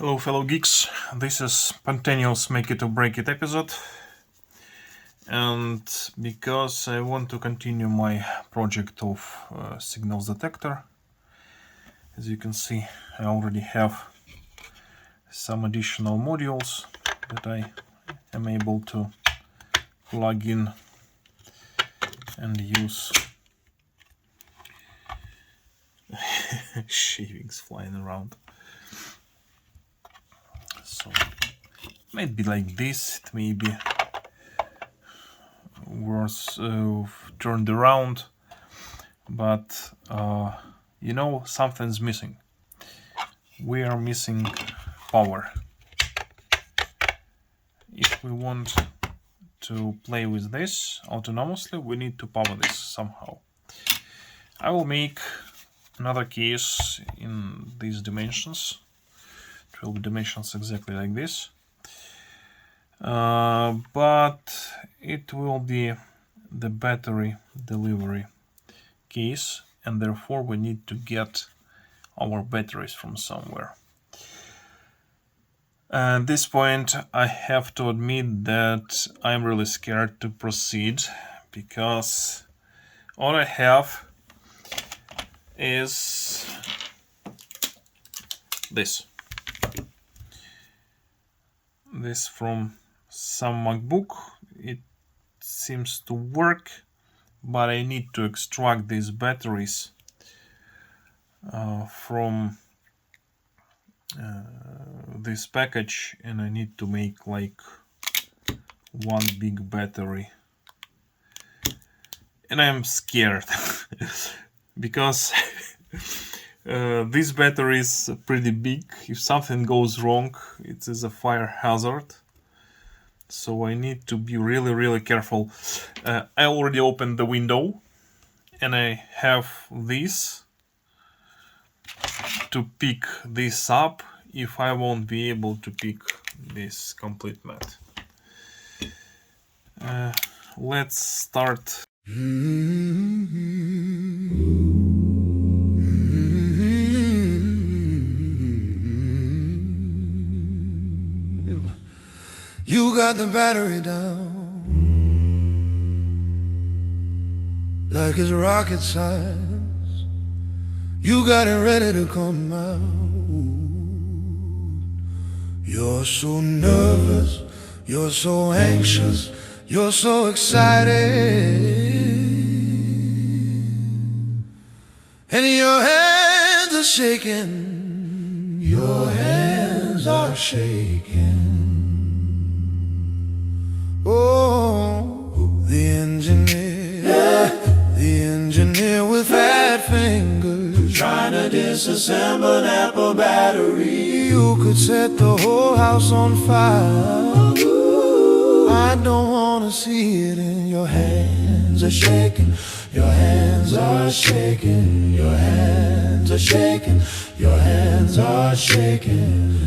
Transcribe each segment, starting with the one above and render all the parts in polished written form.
Hello fellow geeks, this is spontaneous make it or break it episode, and because I want to continue my project of signals detector, as you can see I already have some additional modules that I am able to plug in and use. Shavings flying around. So it might be like this, it may be worse turned around, but you know, something's missing. We are missing power. If we want to play with this autonomously, we need to power this somehow. I will make another case in these dimensions. 12 dimensions exactly like this, but it will be the battery delivery case, and therefore we need to get our batteries from somewhere. At this point I have to admit that I'm really scared to proceed, because all I have is this from some MacBook. It seems to work, but I need to extract these batteries from this package, and I need to make like one big battery, and I'm scared because this battery is pretty big. If something goes wrong, it is a fire hazard. So I need to be really careful. I already opened the window, and I have this to pick this up if I won't be able to pick this complete mat. Let's start. You got the battery down like it's rocket science. You got it ready to come out. You're so nervous, you're so anxious, you're so excited, and your hands are shaking. Your hands are shaking. Oh, the engineer with fat fingers, trying to disassemble an Apple battery. You could set the whole house on fire. I don't wanna see it, and your hands are shaking. Your hands are shaking. Your hands are shaking. Your hands are shaking.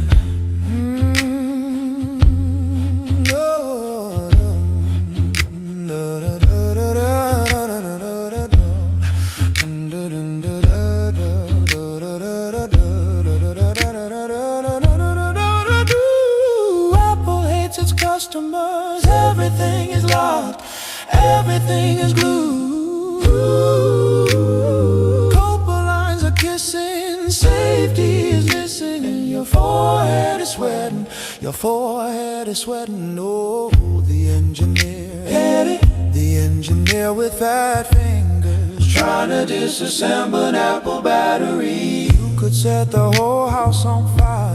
Everything is locked, everything is glued. Copper lines are kissing, safety is missing, and your forehead is sweating. Your forehead is sweating. Oh, the engineer with fat fingers, trying to disassemble an Apple battery. You could set the whole house on fire.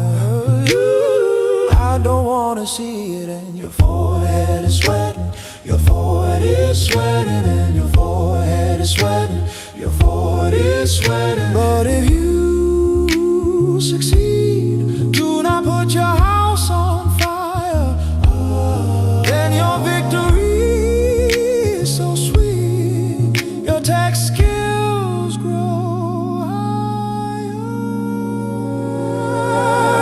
I don't wanna see it, and your forehead is sweating. Your forehead is sweating, and your forehead is sweating. Your forehead is sweating. But if you succeed, do not put your house on fire. Then your victory is so sweet. Your tech skills grow higher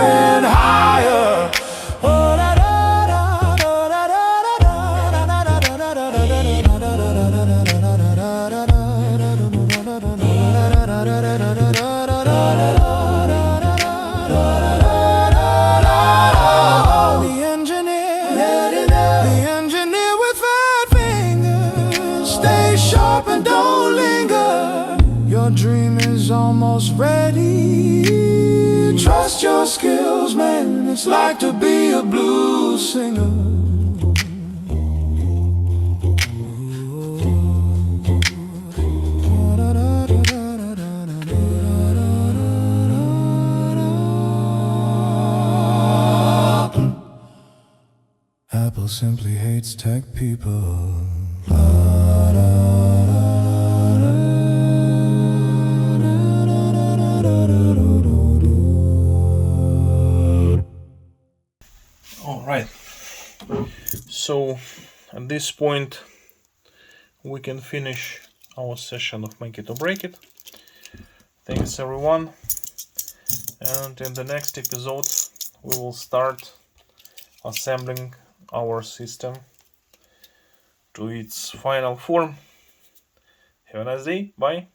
and higher. almost ready. Trust your skills, man, it's like to be a blues singer. Apple simply hates tech people. All right. So at this point, we can finish our session of Make It or Break It. Thanks everyone. And in the next episode, we will start assembling our system to its final form. Have a nice day. Bye.